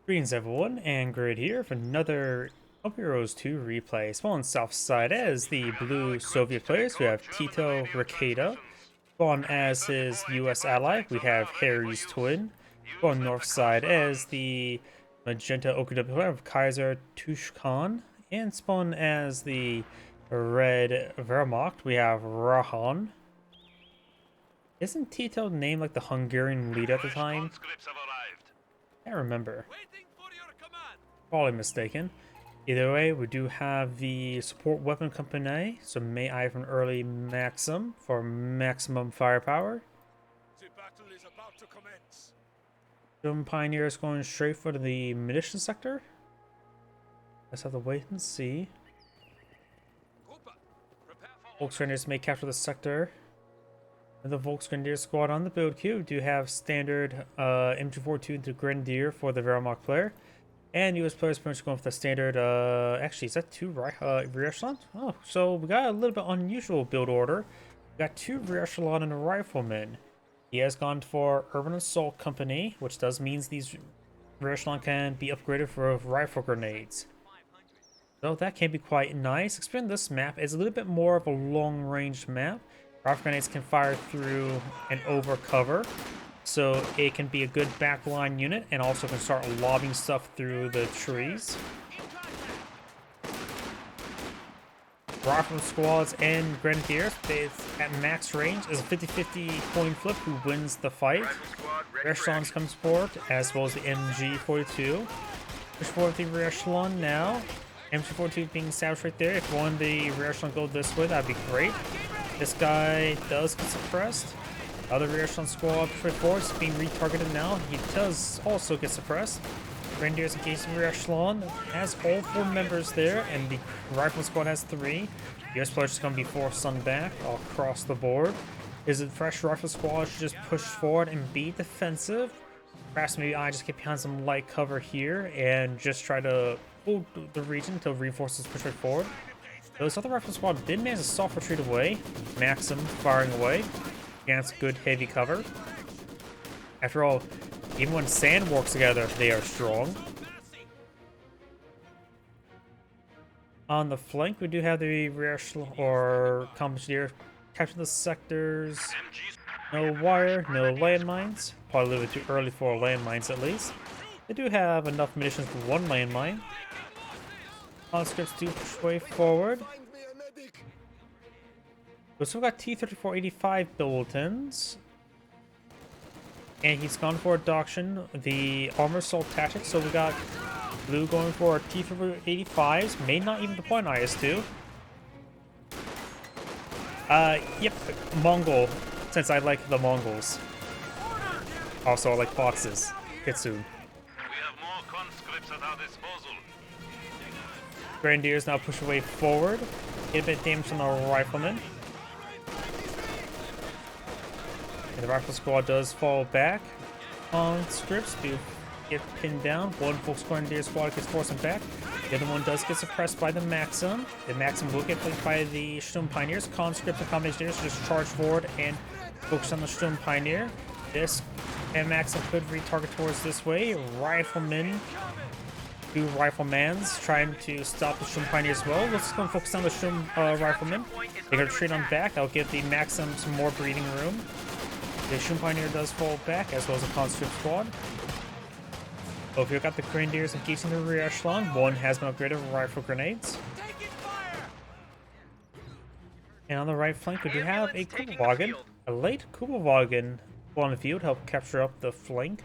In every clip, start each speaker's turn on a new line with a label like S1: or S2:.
S1: Greetings everyone, and Grid here for another Up Heroes 2 replay. Spawn south side as the blue Soviet players, we have Tito, RAKETA. Spawn as his US ally, we have Harry's twin. Spawn north side as the magenta OKW player of Kaiser, Tushkan. And spawn as the red Wehrmacht, we have Rahan. Isn't Tito named like the Hungarian leader at the time? I can't remember. Probably mistaken. Either way, we do have the support weapon company, so may I have an early Maxim for maximum firepower.
S2: The battle is about to commence.
S1: Some pioneers going straight for the munition sector. Let's have to wait and see. Volksgrenadiers may capture the sector. And the Volksgrenadier squad on the build queue do have standard MG42 into Grenadier for the Wehrmacht player. And US players pretty much going for the standard, actually, is that two rear echelon? Oh, so we got a little bit unusual build order. We got two rear echelon and a rifleman. He has gone for Urban Assault Company, which does means these rear echelon can be upgraded for rifle grenades. So that can be quite nice. Explain this map is a little bit more of a long-range map. Rifle grenades can fire through and over cover. So it can be a good backline unit and also can start lobbing stuff through the trees. Rifle squads and grenadiers at max range is a 50-50 coin flip who wins the fight. Rear echelons comes forward as well as the MG42. Push forward the rear echelon now. MG42 being savaged right there. If one of the rear echelon go this way, that'd be great. This guy does get suppressed. Other rear echelon squad push forward is being retargeted now. He does also get suppressed. Grenadiers engage the rear echelon. Has all 4 members there, and the rifle squad has 3. US players just gonna be forced on back across the board. Is it fresh rifle squad should just push forward and be defensive? Perhaps maybe I just get behind some light cover here and just try to hold the region until reinforcements push right forward. Those other rifle squad did manage to soft retreat away. Maxim firing away against good heavy cover. After all, even when sand works together, they are strong. On the flank, we do have the rear or commandeer capture the sectors. No wire, no landmines. Probably a little bit too early for landmines at least. They do have enough munitions for 1 landmine. Conscripts do push way forward. We still got T-3485 bulletins. And he's gone for adoption, the armor assault tactics. So we got blue going for T-3485s. May not even deploy an IS-2. Yep, Mongol, since I like the Mongols. Also, I like foxes. Kitsune.
S2: We have more conscripts at our disposal.
S1: Grenadiers now push away forward. Get a bit of damage on the rifleman. And the rifle squad does fall back. Conscripts do get pinned down. One Volks Grenadier squad gets forced back. The other one does get suppressed by the Maxim. The Maxim will get flanked by the Sturm Pioneers. Conscripts and Commandeers just charge forward and focus on the Sturm Pioneer. This and Maxim could retarget towards this way. Riflemen, 2 riflemans trying to stop the Sturm Pioneer as well. Let's go and focus on the Sturm riflemen. They can retreat on back. I'll give the Maxim some more breathing room. The Sturm Pioneer does fall back as well as the conscript squad. Over here, got the Grenadiers engaging the rear echelon. One has been upgraded with rifle grenades. And on the right flank, we do have a Kubelwagen. A late Kubelwagen on the field, help capture up the flank.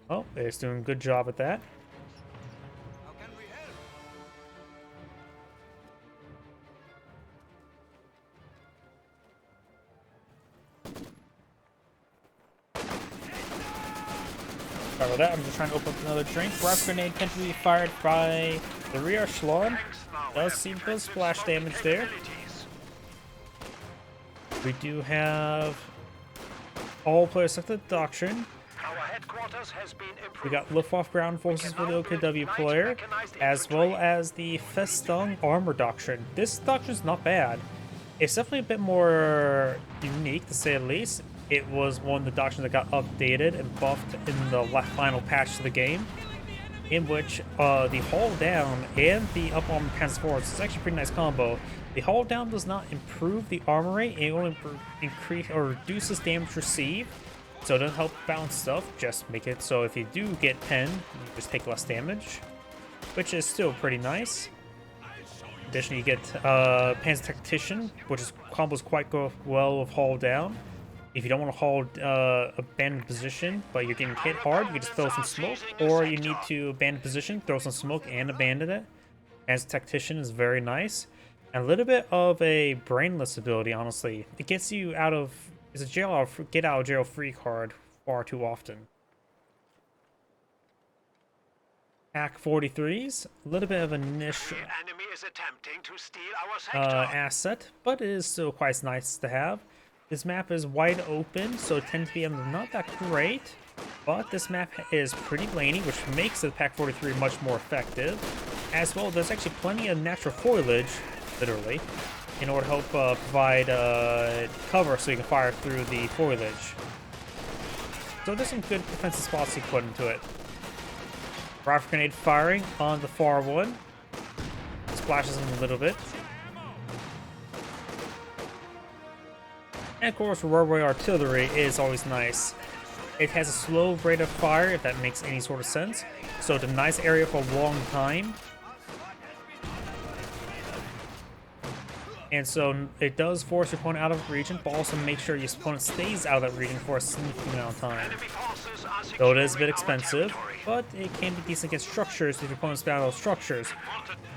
S1: Oh, it's doing a good job at that.
S2: How can we help?
S1: Sorry about that, I'm just trying to open up another drink. Rifle grenade can be fired by the rear echelon. Does seem to splash damage there. We do have all players at the doctrine.
S2: Our headquarters has been improved.
S1: We got Luftwaffe ground forces for the OKW player, as well as the Festung armor doctrine. This doctrine is not bad. It's definitely a bit more unique, to say the least. It was one of the doctrines that got updated and buffed in the final patch of the game, in which the hull down and the up armor panzer forwards is actually a pretty nice combo. The hull down does not improve the armor rate, it only increase or reduces damage received, so it doesn't help balance stuff, just make it so if you do get 10, you just take less damage, which is still pretty nice. Additionally, you get Panzer Tactician, which is combos quite well with hull down. If you don't want to hold abandoned position, but you're getting hit hard, you can just throw some smoke, or you need to abandon position, throw some smoke, and abandon it. As Tactician is very nice. And a little bit of a brainless ability, honestly. It gets you out of... It's a get out of jail free card far too often. AK-43s, a little bit of a niche
S2: enemy is attempting to steal our sector.
S1: Asset, but it is still quite nice to have. This map is wide open, so it tends to be not that great, but this map is pretty laney, which makes the AK-43 much more effective. As well, there's actually plenty of natural foliage, literally, in order to help provide cover so you can fire through the foliage. So there's some good defensive spots you put into it. Rifle grenade firing on the far one. Splashes them a little bit. And of course, rotary artillery is always nice. It has a slow rate of fire, if that makes any sort of sense. So it's a nice area for a long time. And so it does force your opponent out of region, but also make sure your opponent stays out of that region for a significant amount of time. Though it is a bit expensive, but it can be decent against structures if your opponent's out of structures.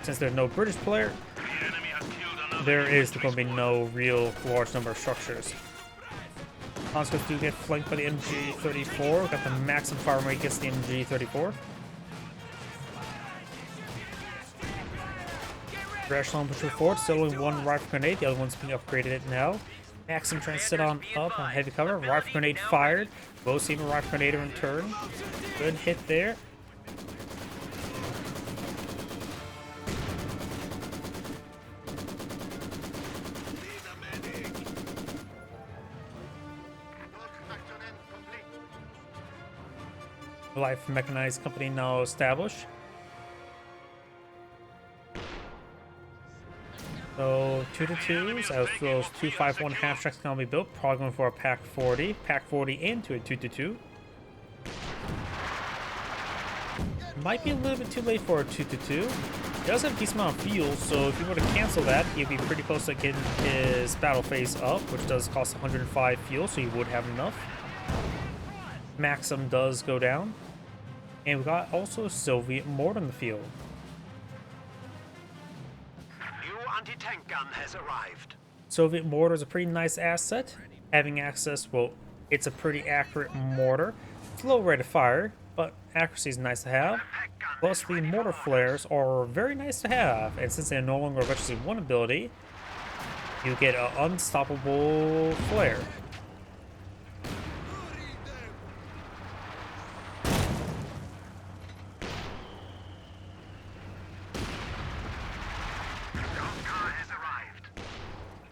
S1: Since there's no British player, there is going to be no real large number of structures. Conscripts do get flanked by the MG34. We've got the maximum fire rate against the MG34. Echelon Patrol Forward, still only one rifle grenade, the other one's being upgraded now. Maxim trying to sit on up on heavy cover. Rifle grenade fired. Both see a rifle grenade in return. Good hit there. Life Mechanized Company now established. So 2-2s, as well as 2-5-1 half tracks can be built. Probably going for a pack 40 into a 2-2. Might be a little bit too late for a 2-2. He does have a decent amount of fuel, so if you were to cancel that, he'd be pretty close to getting his battle phase up, which does cost 105 fuel, so he would have enough. Maxim does go down. And we got also Soviet mortar in the field.
S2: Anti-tank gun has arrived.
S1: Soviet mortar is a pretty nice asset. Having access, well, it's a pretty accurate mortar. It's low rate of fire, but accuracy is nice to have. Plus, the mortar flares are very nice to have, and since they're no longer a Veteran 1 ability, you get an unstoppable flare.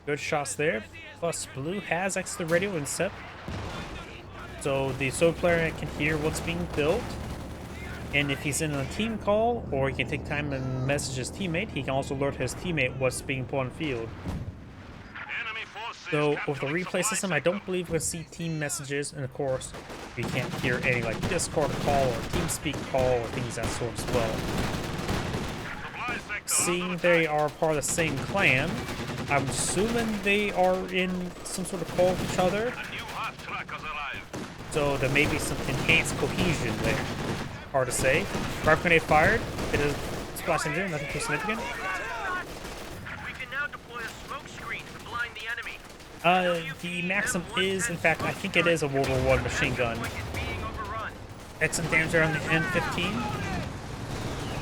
S1: Good shots there. Plus, Blue has access to the radio and SEP. So the solo player can hear what's being built. And if he's in a team call, or he can take time and message his teammate, he can also alert his teammate what's being put on field. So with the replay system, I don't believe we'll see team messages. And of course, we can't hear any like Discord call or TeamSpeak call or things of that sort as well. Seeing they are part of the same clan, I'm assuming they are in some sort of call with each other. So there may be some enhanced cohesion there. Hard to say. Rifle grenade fired. It is splash engine, nothing too significant.
S3: We can now deploy a smoke screen to blind the enemy.
S1: The Maxim is, in fact, I think it is a World War I machine gun. Excellent damage there on the N15.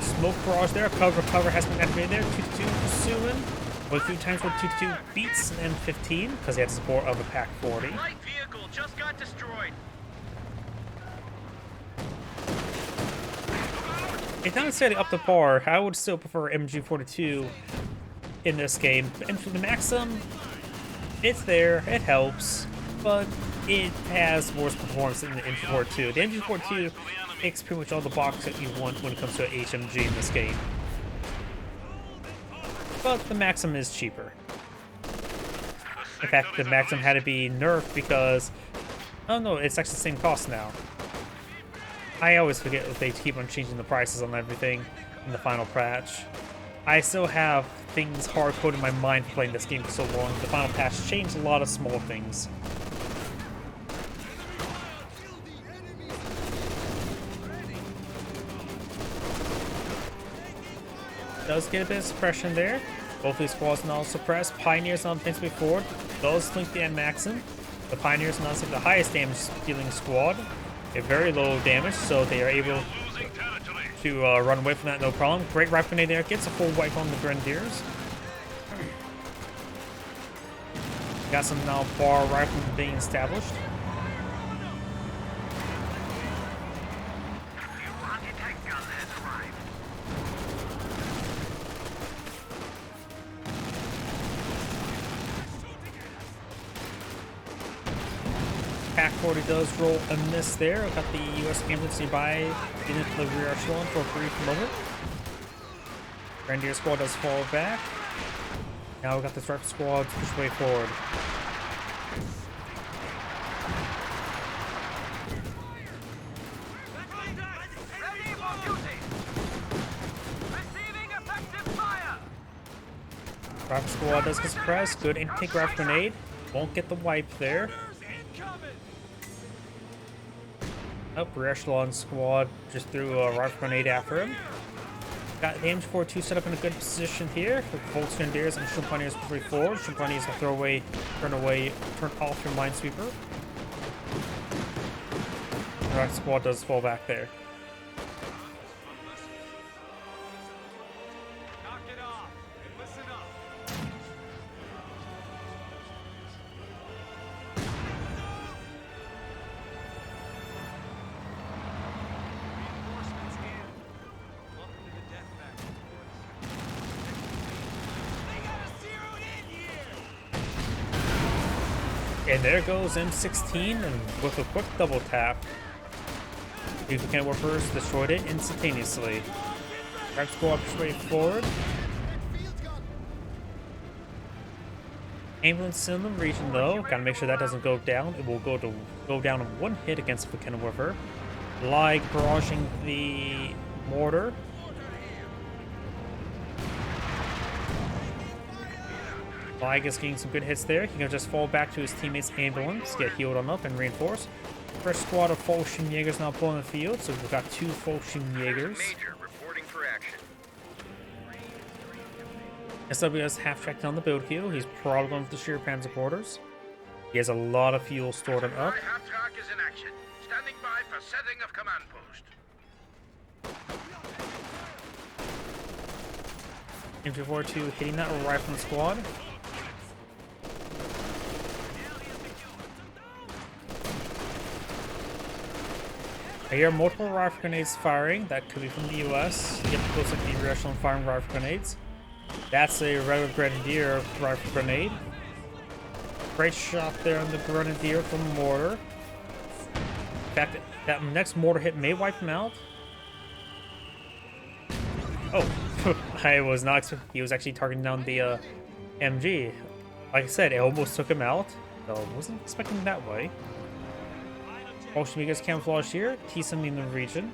S1: Smoke barrage there. Cover has been activated there. 2-2 pursuing. Well, a few times where 2-2 beats an M15 because he had support of a Pack 40.
S3: Light vehicle just got destroyed.
S1: It's not necessarily up to par. I would still prefer MG42 in this game. And for the Maxim, it's there, it helps, but it has worse performance than the MG42. The MG42 ticks pretty much all the boxes that you want when it comes to an HMG in this game. But the Maxim is cheaper. In fact, the Maxim had to be nerfed because... Oh no, it's actually the same cost now. I always forget that they keep on changing the prices on everything in the final patch. I still have things hard-coded in my mind for playing this game for so long. The final patch changed a lot of small things. Does get a bit of suppression there. Both these squads now suppressed. Pioneers on things before. Does link the Maxim. The Pioneers now the highest damage dealing squad. A very low damage, so they are able to run away from that no problem. Great rifle grenade there. Gets a full wipe on the Grenadiers. Got some now bar rifle being established. Pack 40 does roll a miss there. Got the U.S. ambulance nearby into the rear echelon for a brief moment. Grenadier squad does fall back. Now we got this rifle squad to push way forward. Rifle squad does get suppressed. Good intake rifle grenade. Won't get the wipe there. Oh, rear echelon squad just threw a rifle grenade after him. Got the MG42 set up in a good position here with Volks Grenadiers and Pioneers push forward. Pioneers will turn off your minesweeper. The rifle squad does fall back there. And there goes M16, and with a quick double tap, duplicate workers destroyed it instantaneously. Rifle squad straight forward. Ambulance in the region though, gotta make sure that doesn't go down. It will go down in one hit against the cannon warfare. Like barraging the mortar. Flag is getting some good hits there. He can just fall back to his teammate's ambulance, get healed on up, and reinforce. First squad of Fallschirmjägers now pulling the field, so we've got 2 Fallschirmjägers. SWS half-tracked down the build queue. He's probably going with the sheer panzer quarters. He has a lot of fuel stored on up.
S4: Half-track is in action. Standing by for setting of command post.
S1: MG42 hitting that rifle squad. I hear multiple rifle grenades firing. That could be from the US. Yep, looks like the rear echelon firing rifle grenades. That's a regular Grenadier rifle grenade. Great shot there on the Grenadier from mortar. In fact, that next mortar hit may wipe him out. Oh, I was not expecting. He was actually targeting down the MG. Like I said, it almost took him out. So I wasn't expecting that way. Fallschirmjägers camouflage here. Tito in the region.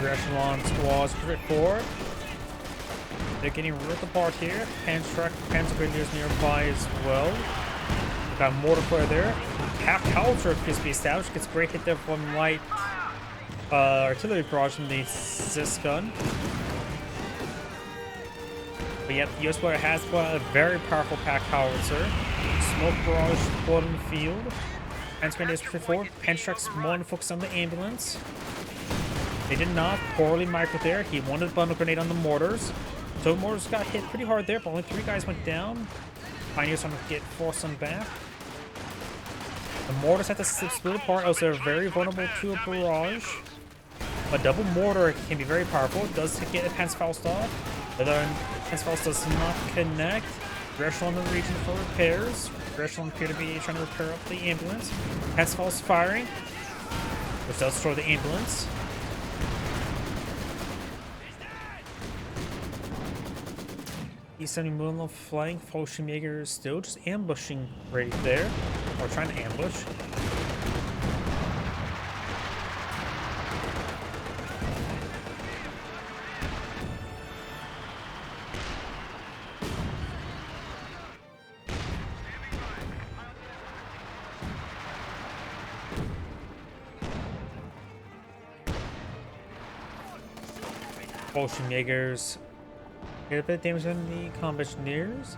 S1: Rear echelon squads straight forward. They're getting ripped apart here. Panzer Grenadiers nearby as well. We've got mortar flare there. Half howitzer appears to be established. Gets a great hit there from light artillery barrage from the Zis gun. But yet, the US player has a very powerful pack howitzer. Smoke barrage floating in the field. Panzer Grenadiers push forward. Panzer's more focused on the ambulance. They did not. Poorly micro there. He wanted a bundle grenade on the mortars. So mortars got hit pretty hard there, but only 3 guys went down. Pioneers trying to get forced on back. The mortars have to split apart, also they're very vulnerable to a barrage. A double mortar can be very powerful. It does get a Panzerfaust off. The other Panzerfaust does not connect. Greshel in the region for repairs. Greshel appear to be trying to repair up the ambulance. Panzerfaust firing, which does destroy the ambulance. T-70 moving on the flank. Fallschirmjäger is still just ambushing right there. Or trying to ambush. Fallschirmjägers get a bit of damage on the combat engineers.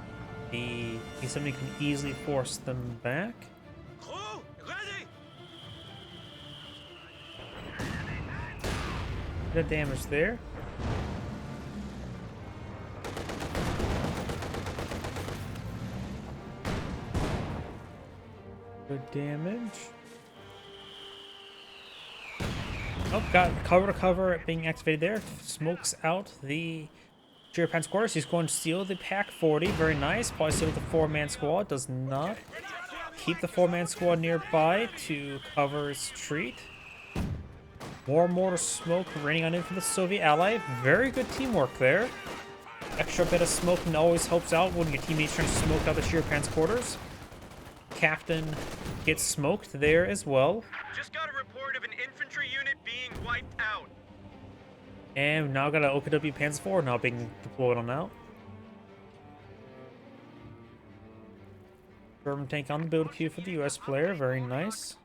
S1: The T-70 can easily force them back.
S3: Crew, ready!
S1: Bit of damage there. Good damage. Oh, got cover to cover being activated there. Smokes out the Panzer quarters. He's going to steal the Pack 40. Very nice. Probably steal the 4-man squad. Does not keep the 4-man squad nearby to cover his retreat. More mortar smoke raining on in from the Soviet ally. Very good teamwork there. Extra bit of smoke always helps out when your teammates trying to smoke out the Panzer quarters. Captain gets smoked there as well.
S3: Just got a report of an infantry unit being wiped out.
S1: And we've now got an OKW Panzer IV now being deployed on out. German tank on the build queue for the US player. Very nice.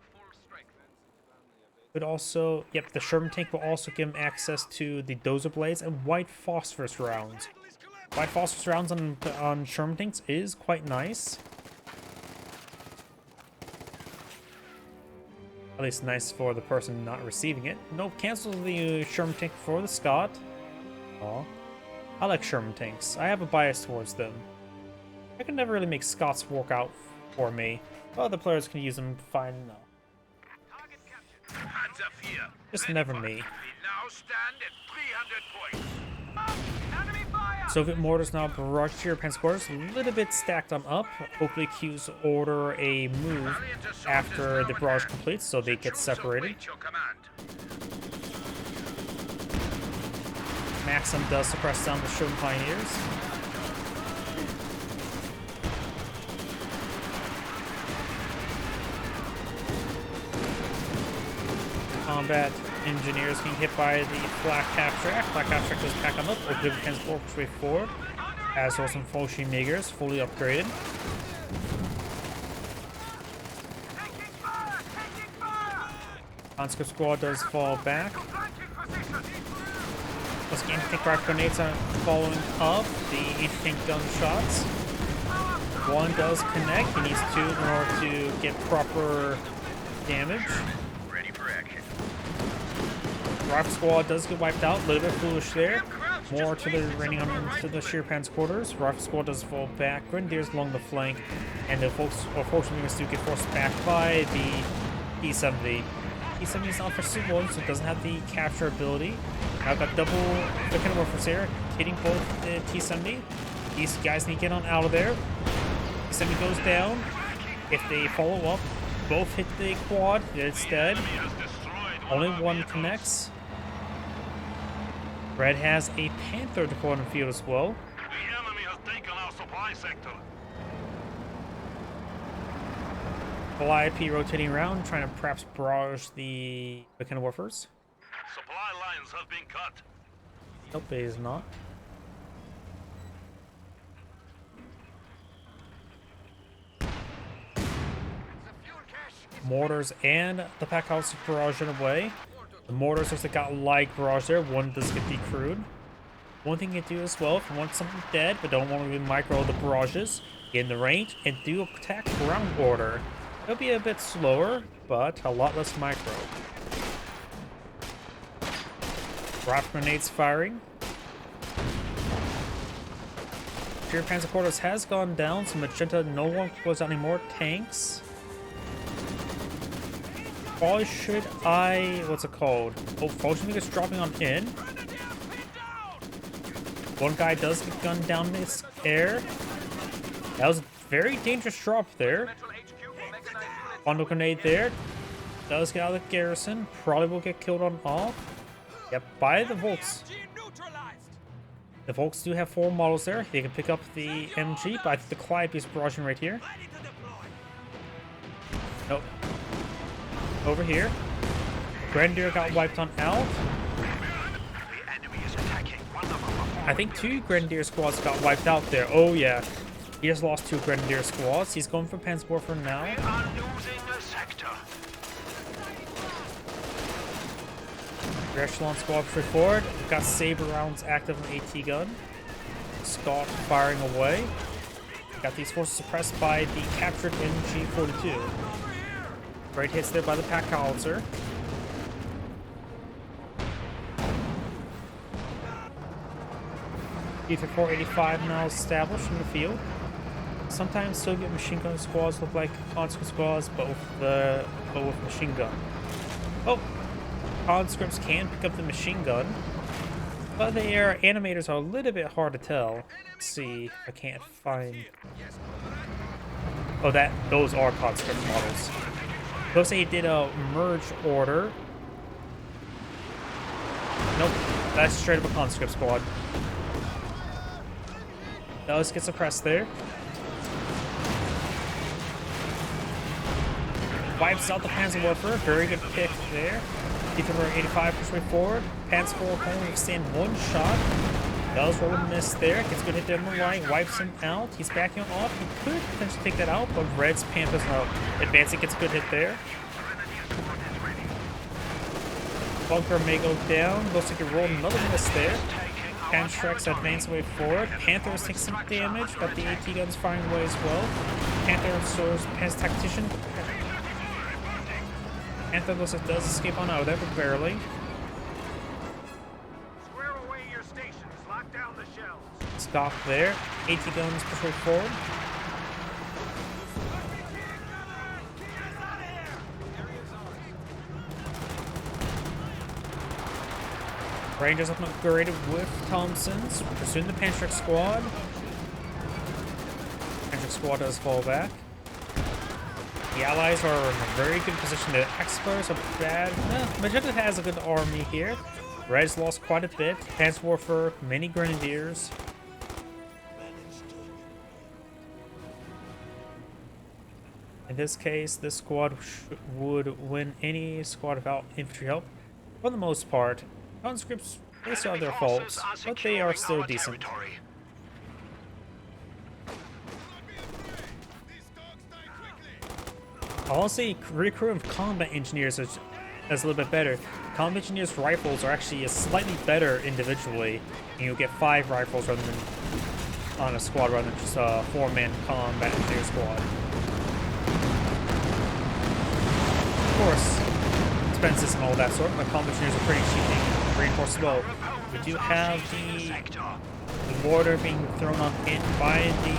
S1: But also, yep, the Sherman tank will also give him access to the dozer blades and white phosphorus rounds. White phosphorus rounds on Sherman tanks is quite nice. At least nice for the person not receiving it. Nope, cancel the Sherman tank for the Scott. Aw. I like Sherman tanks. I have a bias towards them. I can never really make Scots work out for me. Other players can use them fine enough. Just never me.
S4: We now stand at 300 points.
S3: Enemy fire!
S1: Soviet mortars now barrage to your Panzer quarters, a little bit stacked on up. Hopefully Q's order a move after the barrage completes so they get separated. Maxim does suppress down the Sherman Pioneers. Combat engineers being hit by the flak half track. Flak half track goes back on up. Open transport way forward. As well as some Fallschirmjägers fully upgraded. Conscript squad does fall back. Plus anti-tank rocket grenades are following up the anti-tank gunshots. One does connect. He needs two in order to get proper damage. Rifle squad does get wiped out. A little bit foolish there. More to the raining on into the Panzer quarters. Rifle squad does fall back. Grenadiers along the flank. And the folks, unfortunately, do get forced back by the T-70. T-70 is not for civilian, so it doesn't have the capture ability. Now I've got double the kind of warfare here, hitting both the T-70. These guys need to get on out of there. T-70 goes down. If they follow up, both hit the quad. It's dead. Only one connects. Red has a Panther deployed on the field as well.
S2: The enemy has taken our supply sector.
S1: Calliope rotating around, trying to perhaps barrage the kind of warfers.
S2: Supply lines have been cut.
S1: Nope, it is not. Mortars and the pack house barrage in a way. The mortars also got light barrage there. One does get decrewed. One thing you can do as well, if you want something dead but don't want to micro the barrages, get in the range and do attack ground order. It'll be a bit slower, but a lot less micro. Rock grenades firing. Pure Panzer quarters has gone down, so Magenta no longer goes out any more tanks. Why should I... What's it called? Oh, fortunately it's dropping on in. One guy does get gunned down in the air. That was a very dangerous drop there. Bundle grenade there. Does get out of the garrison. Probably will get killed on off. Yep, by the Volks. The Volks do have 4 models there. They can pick up the MG, but I think the Clyde is barraging right here. Nope. Over here. Grenadier got wiped on out. I think 2 Grenadier squads got wiped out there. Oh yeah. He has lost 2 Grenadier squads. He's going for Panzer for now. Rear echelon squad push forward. Got saber rounds active on AT gun. Scott firing away. Got these forces suppressed by the captured MG42. Great hits there by the pack howitzer. Ether 485 now established in the field. Sometimes Soviet machine gun squads look like conscript squads, but with machine gun. Oh, conscripts can pick up the machine gun, but the air animators are a little bit hard to tell. Let's see if I can't find. Oh, those are conscript models. Looks like he did a merge order. Nope, that's straight up a conscript squad. Does get suppressed there. Wipes out the Panzerwerfer. Very good pick there. Ether 85 push way forward. Panzer 4 can only withstand 1 shot. Does roll a miss there. Gets good hit there on the right. Wipes him out. He's backing off. He could potentially take that out, but Red's Panthers are advancing. Gets a good hit there. Bunker may go down. Looks like he rolled another miss there. Pantrax advance way forward. Panthers take some damage, but the AT guns firing away as well. Panther soars Panzer Tactician. Panther looks like does escape on out of there, but barely.
S3: Square away your stations. Lock down the shells.
S1: Stop there. AT guns push way forward. Rangers upgraded with Thompsons. Pursuing the Pantrax squad. Pantrax squad does fall back. The Allies are in a very good position. The Explorers are bad. Magenta has a good army here. Red's lost quite a bit. Panzerwerfer, many Grenadiers. In this case, this squad would win any squad without infantry help. For the most part, conscripts, they still have their faults, but they are still decent. I'll say recruiting of combat engineers is a little bit better. Combat engineers' rifles are actually slightly better individually, and you'll get 5 rifles rather than on a squad rather than just a 4-man combat engineer squad. Of course, expenses and all that sort, but combat engineers are pretty cheap and reinforced as well. We do have the water being thrown on in by the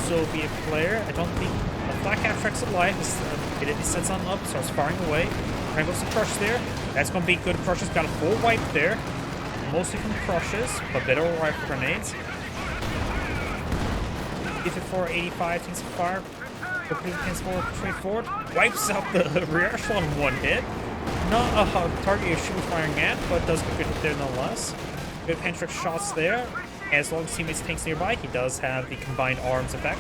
S1: Soviet player. I don't think the Black Cap Trek's alive. It sets on up, starts firing away. Trying to go some crush there. That's going to be good. Crush's got a full wipe there. Mostly from crushes, but better rifle grenades. Ether 485 takes fire. Forward. Wipes out the rear echelon in 1 hit. Not a target you should be firing at, but does get good hit there nonetheless. Good Pantrax shots there. As long as teammates tanks nearby, he does have the combined arms effect.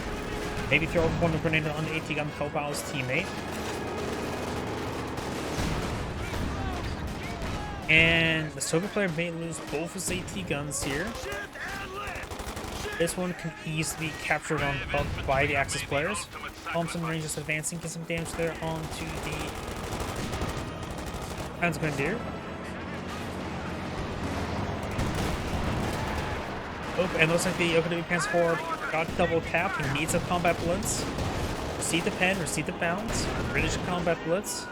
S1: Maybe throw one grenade on the AT gun to help out his teammate. And the Soviet player may lose both his AT guns here. This one can easily be captured on up by the Axis players. Thompson Rangers advancing, get some damage there onto the Panzer Grenadier. Oh, and looks like the OKW Panzer 4 got double tapped. He needs a combat blitz. Receive the pen, receive the bounce. British combat blitz.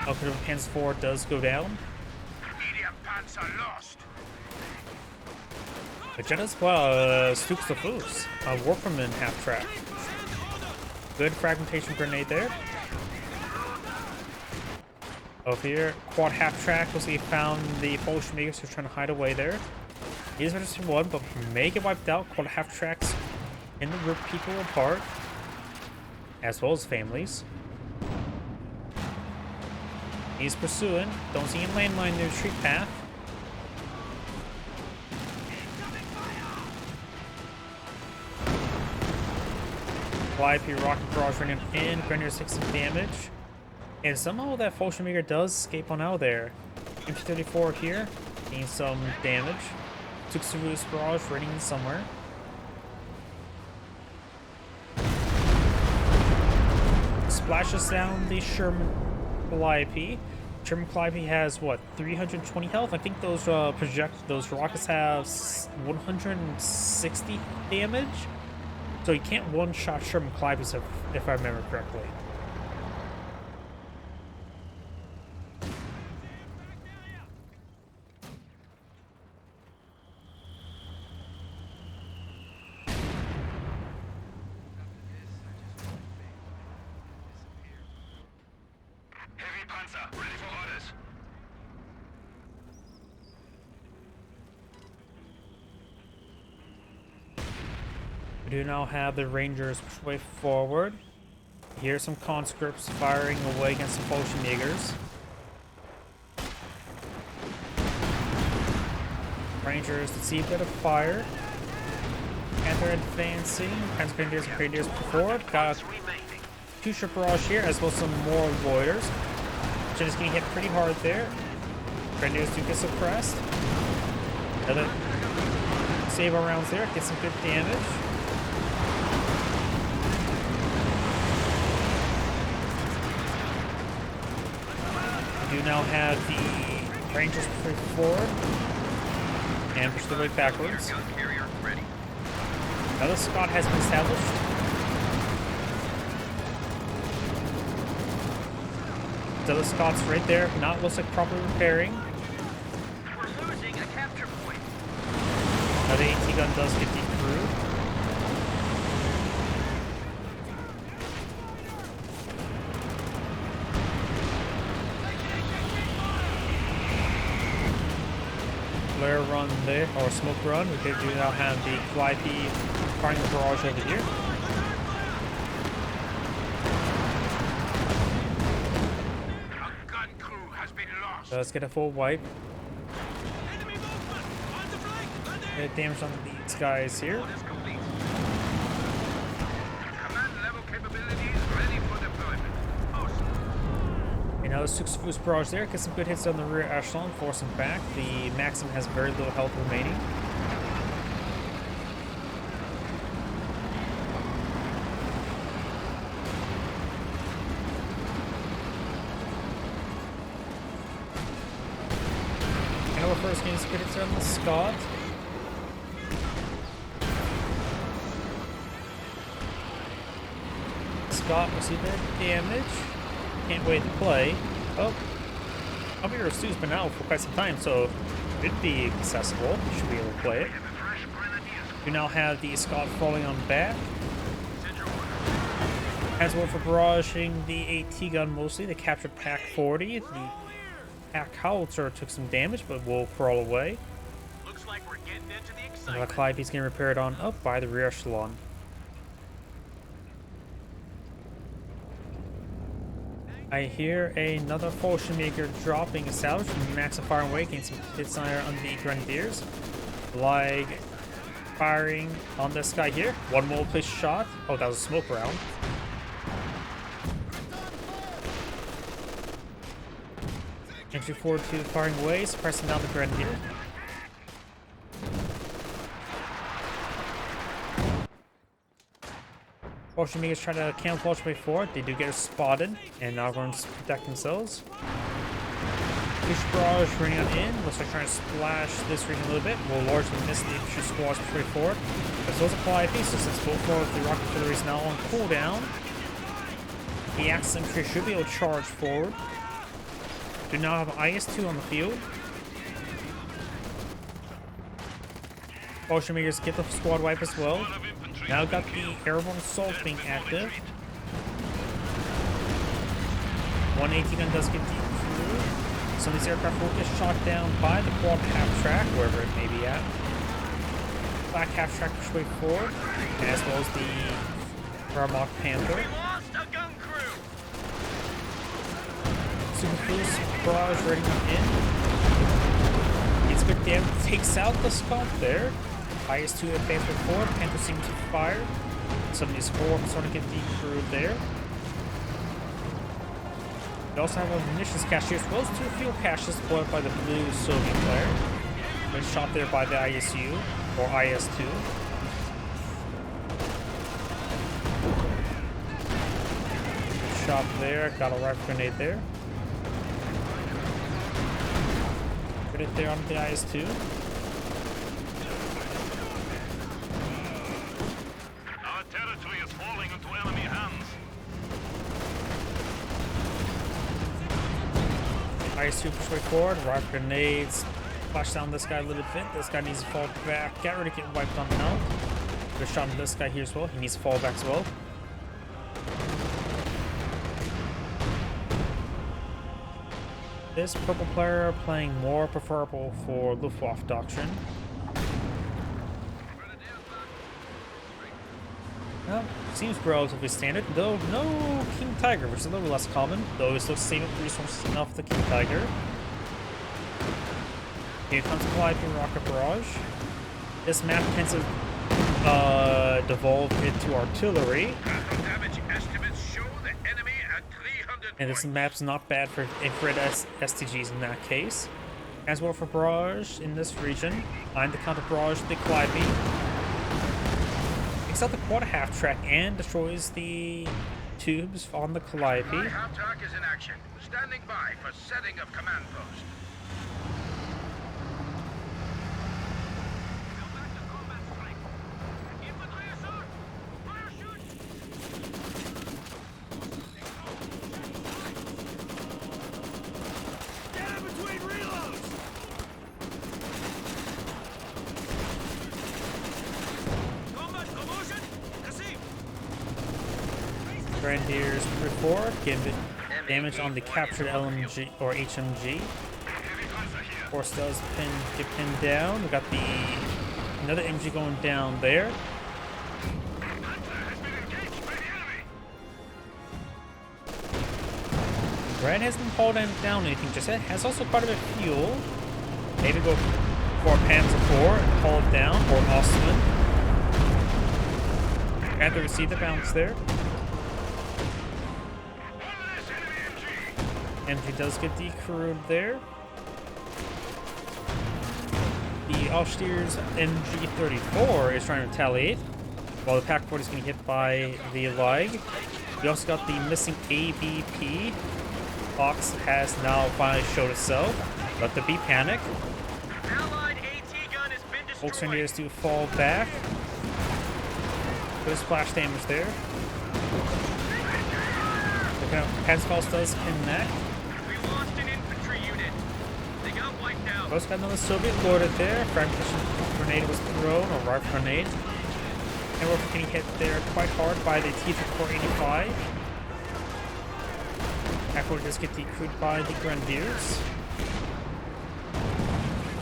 S1: OKW Panzer 4 does go down.
S4: Medium Panzer lost.
S1: Magenda's well, Stooks the Foos. Warperman half track. Good fragmentation grenade there. Over here, quad half track. Looks like he found the Bolsheviks who are trying to hide away there. He is just one, but may get wiped out. Quad half tracks in the rip people apart, as well as families. He's pursuing. Don't see him landmine in the retreat path. Fly-P rocket barrage running in. Grenadiers take some damage. And somehow that Fallschirmjäger does escape on out of there. MP-34 here. Taking some damage. Took Ceruleus barrage running in somewhere. Splashes down the Sherman Fly-P. Sherman Fly-P has what, 320 health? I think those those rockets have 160 damage. So you can't one-shot Sherman Fly-Ps if I remember correctly.
S4: Heavy Panzer, ready for orders.
S1: We do now have the Rangers push way forward. Here's some conscripts firing away against some Fallschirmjägers. Rangers to see a bit of fire. And they're advancing. Pants Grenadiers and Grenadiers forward. Got two ship barrage here, as well as some more Loiters. Jen is getting hit pretty hard there. Grenadiers do get suppressed. Another save our rounds there, get some good damage. We do now have the Rangers push forward and push their way backwards. Another Scott has been established. Another Scott's right there, not looks like properly repairing.
S3: We're losing a capture point.
S1: Another AT gun does get through. Flare run there, or smoke run. We do now have the Fly-P firing the barrage over here.
S4: A gun crew has been lost.
S1: So let's get a full wipe. Get damage on these guys here.
S4: Command level capabilities ready for deployment.
S1: You know, six boost barrage there. Get some good hits on the rear echelon, force them back. The Maxim has very little health remaining. And our first game is good hits on the Scott. Scott will see that damage. Can't wait to play. Oh, Albedo Stu's been out for quite some time, so it should be accessible. You should be able to play it. We now have the Scott falling on back. As well for barraging the AT gun mostly. They captured Pack 40. The Pack Howitzer took some damage, but will crawl away.
S3: Looks like we're getting into the
S1: Now
S3: excitement.
S1: the Calliope's getting repaired on up by the rear echelon. I hear another Fallschirmjäger dropping established. Max firing away, getting some hits on the Grenadiers. Like firing on this guy here. One more place shot. Oh, that was a smoke round. Entry forward to firing away, suppressing down the Grenadier. Fallschirmjägers trying to camouflage way forward. They do get spotted, and now going to protect themselves. Push barrage running on in. Looks like trying to splash this region a little bit. Will largely miss the infantry squads way forward. As well as apply a piece, so since both forward, the rocket artillery is now on cooldown. The Axis infantry should be able to charge forward. Do now have IS-2 on the field. Fallschirmjägers get the squad wipe as well. Now got the airborne assault being active. One AT gun does get through. Some of these aircraft will get shot down by the quad half-track, wherever it may be at. Black half-track push way forward, as well as the Vermont Panther.
S3: We lost a gun crew.
S1: Super Cruise Barrage ready in. It's good damage, takes out the Scott there. IS-2 advance forward, Panther seems to fire. Some of these 4 starting to get decrewed there. We also have a munitions cache here, as well as 2 fuel caches deployed by the blue Soviet player. Been shot there by the ISU, or IS-2. Good shot there, got a rifle grenade there. Put it there on the IS-2.
S2: Our territory is falling into enemy hands.
S1: IS-2 push way forward, rifle grenades, flash down this guy a little bit. This guy needs to fall back, get ready to get wiped on now. Good shot on this guy here as well, he needs to fall back as well. This purple player playing more preferable for Luftwaffe doctrine. Well, seems relatively standard, though no King Tiger, which is a little less common, though it still save up resources enough for the King Tiger. Here comes Calliope Rocket Barrage. This map tends to devolve into artillery.
S4: Damage estimates show the enemy at 300
S1: And this map's not bad for infrared STGs in that case. As well for barrage in this region. Behind the counter barrage, the Calliope. Takes out the quad half-track and destroys the tubes on the Calliope.
S4: My half-track is in action. Standing by for setting of command post.
S1: Grenadiers push forward, give it damage on the captured LMG or HMG. Force does get pinned down. We got another MG going down there. Red hasn't hauled down anything just yet. Has also quite a bit of fuel. Maybe go for a Panzer IV and haul it down, or Ostman. Had to receive the bounce there. MG does get decrewed there. The Ausstier's MG34 is trying to retaliate, while the Pack 40 is getting hit by the Lig. We also got the missing ABP. Fox has now finally showed itself. Let there be panic.
S3: Allied AT gun has been destroyed.
S1: Volkswagen do fall back. Good splash damage there. Panzerfaust does connect.
S3: We lost an infantry unit. They got wiped out.
S1: Also got another Soviet loaded there. Fragmentation grenade was thrown, or rifle grenade. And we're getting hit there quite hard by the Tito 485. Afterward, just get decrewed by the Grenadiers.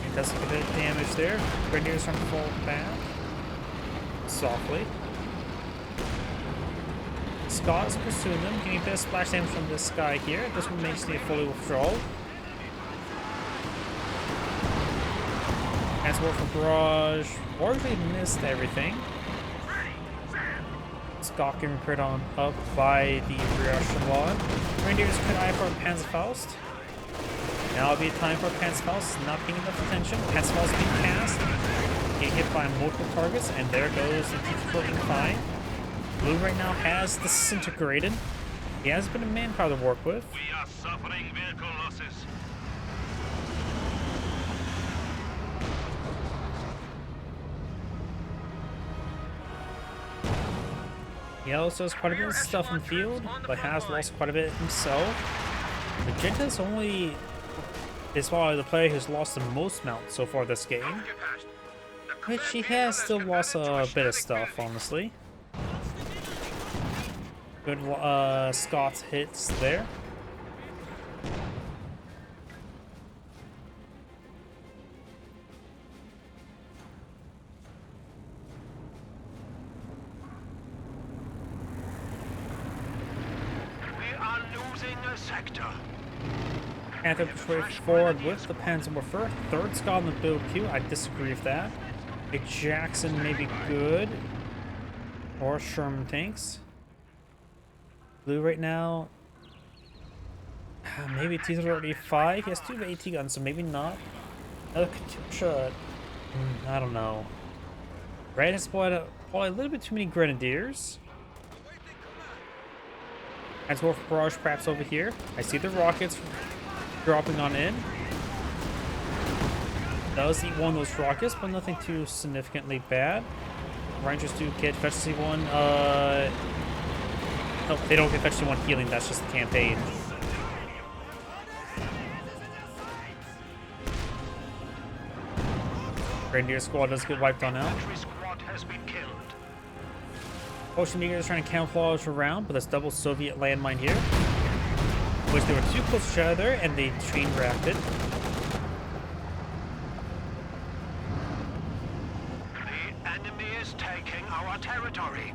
S1: It does get a bit of damage there. Grenadiers trying to fall back softly. Scots pursuing them, getting a bit of splash damage from this guy here. This one makes the fully withdrawal. As well for barrage, largely missed everything. Scott getting put on up by the rear echelon. Grenadiers could eye for Panzerfaust. Now it'll be time for Panzerfaust not paying enough attention. Panzerfaust being cast, getting hit by multiple targets, and there goes the T-45. Blue right now has disintegrated. He has been a manpower to work with.
S2: We are suffering vehicle losses.
S1: He also has quite a bit of stuff in the field, but has lost quite a bit himself. Magenta's is probably the player who's lost the most mounts so far this game. Which he has still lost a bit of stuff, honestly. Good Scott's hits there.
S3: Losing a sector.
S1: Panther push way forward with the Panzerwerfer. Third squad in the build queue. I disagree with that. A Jackson may be good. Or Sherman tanks. Blue right now. Maybe Tito's already 5. He has 2 AT guns, so maybe not. Another Katusha. I don't know. Red has probably a little bit too many grenadiers. As well for barrage perhaps over here. I see the rockets dropping on in. Does eat one of those rockets, but nothing too significantly bad. Rangers do get fetch C1. No, they don't get fetch C1 healing. That's just the campaign. Grenadier squad does get wiped on out. Ocean Eagle is trying to camouflage around, but there's double Soviet landmine here. Which they were too close to each other and they chain reacted.
S3: The enemy is taking our territory.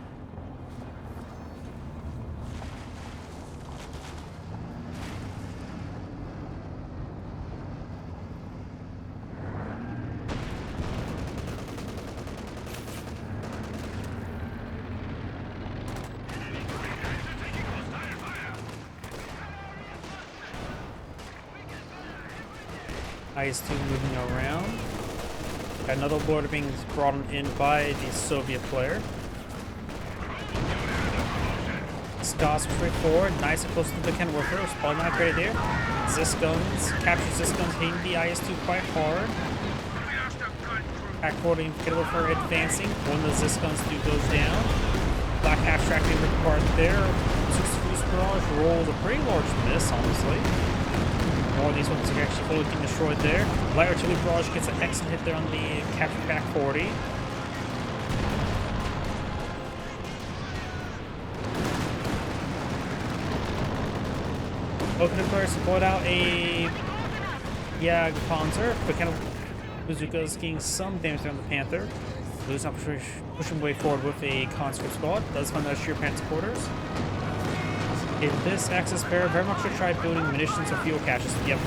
S1: IS-2 moving around. Got another border being brought in by the Soviet player. Scots straight forward, nice and close to the Ken Worker. Spawn not great there. Zis guns, capture Zis guns hitting the IS-2 quite hard. Pack forwarding Ken Worker advancing. One of the Zis guns goes down. Black half tracking the part there. Six barrage rolls a pretty large miss, honestly. All these ones are actually fully being destroyed there. Light artillery barrage gets an excellent hit there on the capture pack 40. Open players put out a Panzer, but kind of Bazooka's getting some damage on the Panther. Blue's not pushing way forward with a conscript squad. Does find those sheer pants quarters. In this Axis pair, very much should try building munitions or fuel caches. Yep.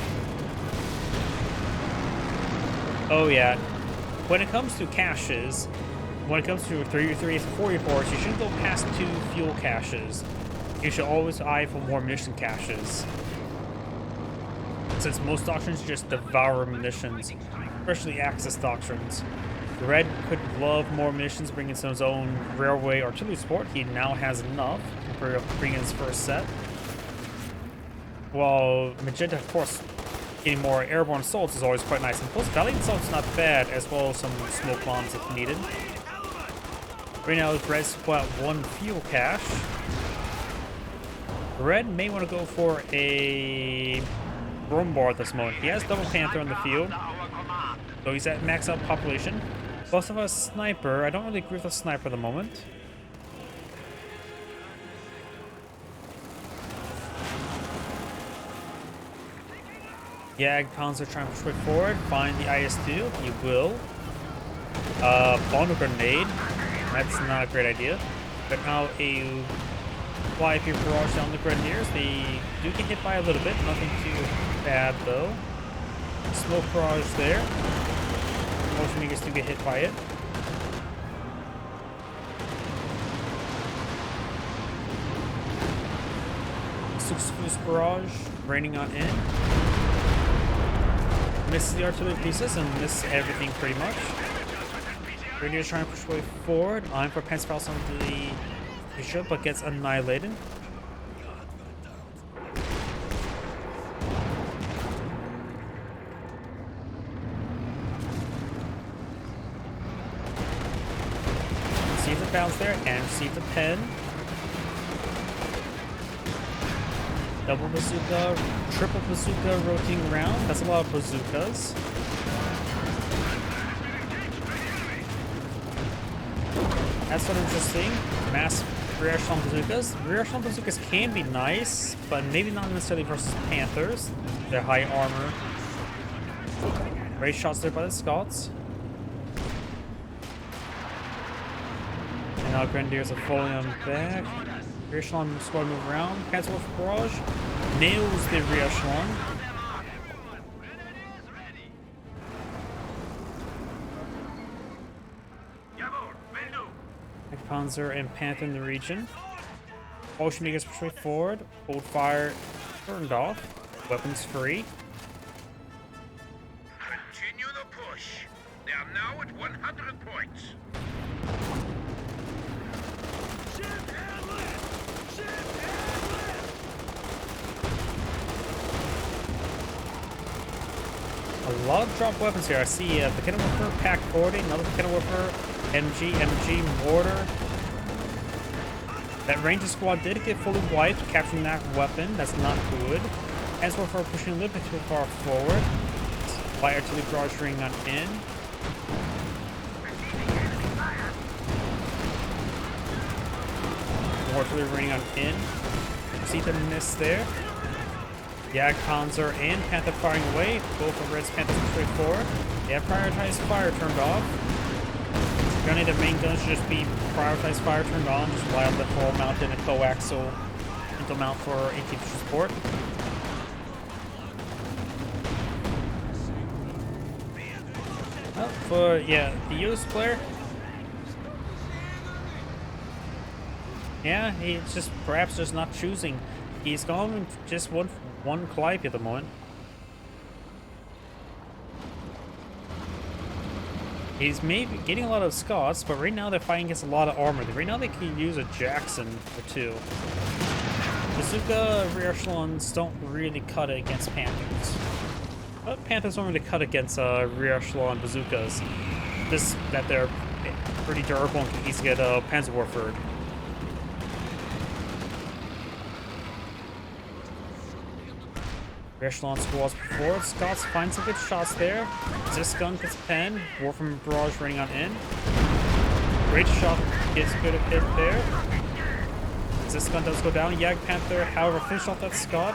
S1: Oh yeah. When it comes to caches, when it comes to 3 and 4 reports, you shouldn't go past 2 fuel caches. You should always eye for more munition caches. Since most doctrines just devour munitions, especially Axis doctrines. Red could love more munitions, bringing some of his own railway artillery support. He now has enough to bring in his first set. While Magenta, of course, getting more airborne assaults is always quite nice. And plus, Valiant Assault's not bad, as well as some smoke bombs if needed. Right now, Red's put out 1 fuel cache. Red may want to go for a Brumbar at this moment. He has double Panther on the field, so he's at max out population. Plus of a sniper. I don't really agree with a sniper at the moment. Panzer trying to push way forward. Find the IS-2. He will. Bomb grenade. That's not a great idea. But now a fly up your barrage down the Grenadiers. They do get hit by a little bit. Nothing too bad though. Smoke barrage there. Most Megers do get hit by it. Six barrage raining on in. Misses the artillery pieces and misses everything pretty much. Grenadiers trying to push way forward. I'm for Pensacola onto the bishop, but gets annihilated. Receive the bounce there and receive the pen. Double bazooka, triple bazooka rotating around. That's a lot of bazookas. That's what I'm just seeing. Mass rear echelon bazookas. Rear echelon bazookas can be nice, but maybe not necessarily versus Panthers. They're high armor. Great shots there by the Scots. And now Grenadiers are falling on back. Rear echelon squad move around. Cancel with barrage. nails the rear echelon. Panzer and Panther in the region. Ocean makers push forward. Hold fire turned off. Weapons free.
S4: Continue the push. They are now at 100 points.
S1: A lot of drop weapons here. I see the Cannon Warfare Pack 40, another Cannon Warfare MG mortar. That Ranger squad did get fully wiped, capturing that weapon. That's not good. As well for pushing a little bit too far forward. Light artillery barrage ring on in. More artillery ring on in. See the miss there. Jag Panzer and Panther firing away. Both of Red's Panthers straight forward. They have prioritized fire turned off. Gonna the main guns should just be prioritized fire turned on, just while the whole mounted a coaxial into mount for AT support. Well, for the US player. Yeah, he's just perhaps just not choosing. He's going just one Clive at the moment. He's maybe getting a lot of Scots, but right now they're fighting against a lot of armor. Right now they can use a Jackson or two. Bazooka rear echelons don't really cut it against Panthers. But Panthers don't really cut against rear echelon bazookas. Just that they're pretty durable and can easily get Panzer Warfare. Echelon squads before. Scots find some good shots there. This gun gets penned. Warfare barrage running on in. Great shot gets a good hit there. This gun does go down. Jag Panther, however, finished off that Scot.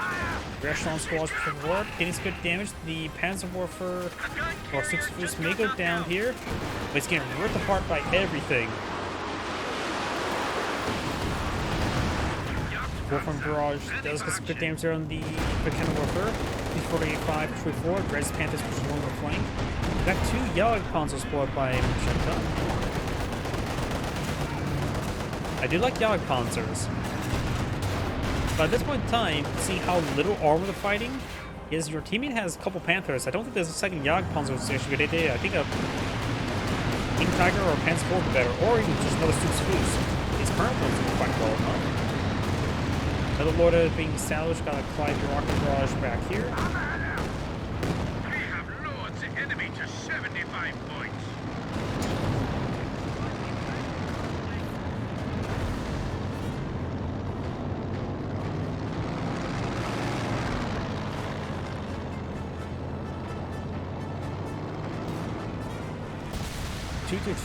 S1: Echelon squads before. Getting some good damage. The Panzer Warfare or 6 Foods may go down here, but it's getting ripped apart by everything. Warfare barrage does get some good damage there on the Cannon Warfare. T-45 push forward. Red's Panthers push along the flank. Got 2 Jag Panzers squad by Macheta. I do like Jag Panzers. But at this point in time, seeing how little armor they're fighting, is your teammate has a couple Panthers. I don't think there's a second Jag Panzer is actually a good idea. I think a King Tiger or a Panzer IV would be better, or even just another Stoops Foos. These current ones are quite well enough. Another Lord is being salvaged, got a Clyde rocket barrage back here.
S4: We have Lord's enemy to 75 points.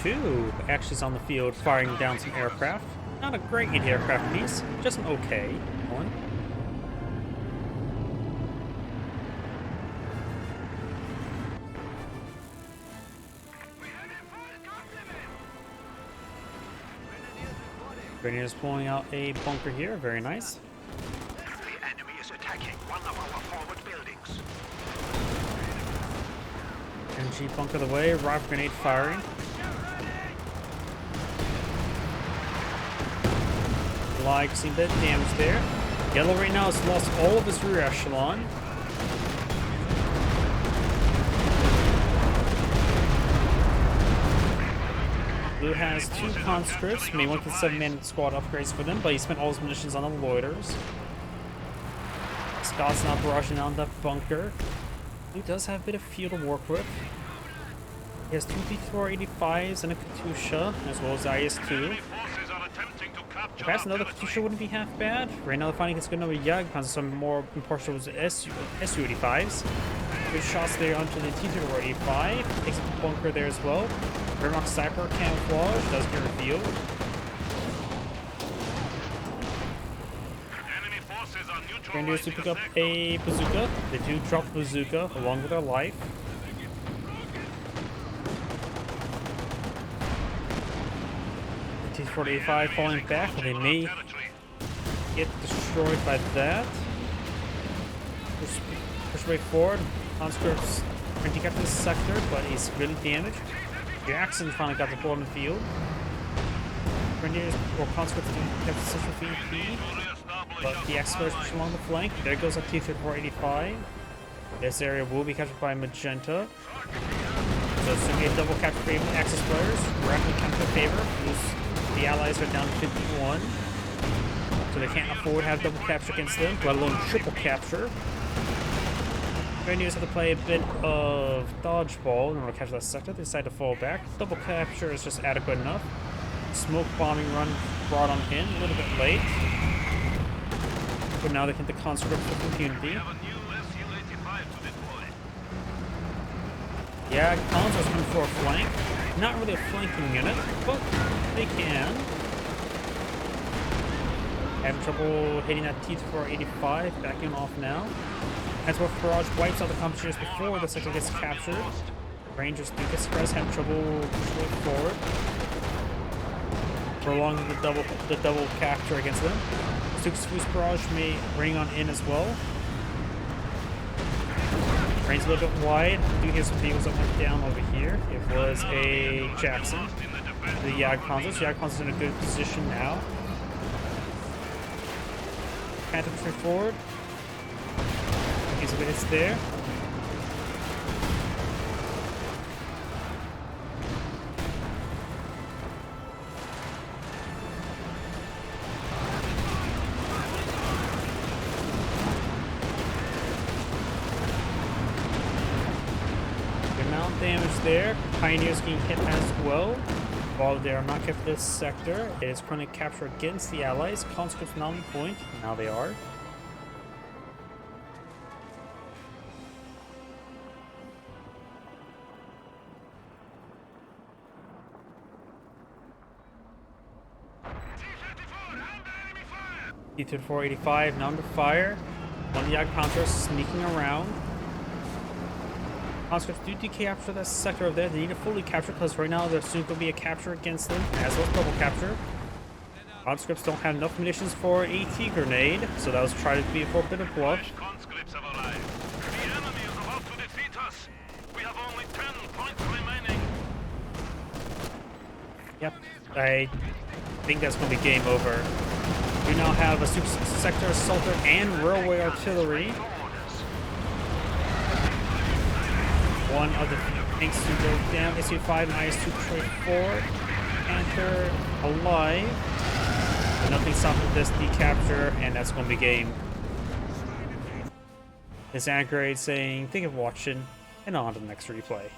S1: Tito actually is on the field firing down some aircraft. Not a great anti-aircraft piece, just an okay one. Grenadiers pulling out a bunker here, very nice.
S4: The enemy is attacking one of our forward buildings.
S1: MG bunker the way, rocket grenade firing. Like, see that damage there. Yellow right now has lost all of his rear echelon. Blue has 2 conscripts, maybe 1.7-man squad upgrades for them, but he spent all his munitions on the loiters. Scott's now barraging on the bunker. Blue does have a bit of fuel to work with. He has 2 T-485s and a Katusha, as well as the IS-2. Perhaps another Katusha wouldn't be half bad. Right now, the fighting is good over Jag Panzer, some more impartial SU-85s. Good shots there onto the T-485. Takes a bunker there as well. Wehrmacht Sniper camouflage does get revealed. Grenadiers do pick up a bazooka. They do drop the bazooka along with their life. T-485 falling back, and they may get destroyed by that. push way forward. Conscripts trying to get this sector, but he's really damaged. Jackson finally got the ball in the field. Grenadiers or conscripts kept the central VP, but the Explorers push along the flank. There goes a T-3485. This area will be captured by Magenta. So it's going to be a double capture for the Axis players. Rapidly counter in favor. The Allies are down to 51. So they can't afford to have double capture against them, let alone triple capture. Grenadiers have to play a bit of dodgeball in order to capture that sector. They decide to fall back. Double capture is just adequate enough. Smoke bombing run brought on in a little bit late. But now they hit the conscripts with impunity. Yeah, Collins was coming for a flank. Not really a flanking unit, but they can. Having trouble hitting that T-485, backing off now. As well, Barrage wipes out the competitions before the sector gets captured. Rangers do get suppressed, have trouble pushing forward. Prolonging the double capture against them. Stuk's Fuse Barrage may bring on in as well. Range a little bit wide. Do hear some vehicles that went down over here. It was a Jackson. The Jagdpanzers. Jagdpanzer's in a good position now. Phantom push forward. He's a bit hits there. Damage there. Pioneers getting hit as well. While they are not kept for this sector, it is currently capture against the Allies. Conscripts not on point. Now they are. T-3485 now under fire. One of the Jagdpanzers sneaking around. Conscripts do capture that sector over there. They need to fully capture because right now there's soon going to be a capture against them, as well as double capture. Conscripts don't have enough munitions for a T-grenade, so that was trying to be a bit of bluff.
S2: Conscripts have arrived. The enemy is about to defeat us. We have only 10 points remaining.
S1: Yep, I think that's going to be game over. We now have a super sector assaulter and railway artillery. One of the tanks to go down. SU-5 and IS-2 Panther alive. But nothing stopping this decapture, and that's going to be game. This Anchorage saying, thank you for watching, and on to the next replay.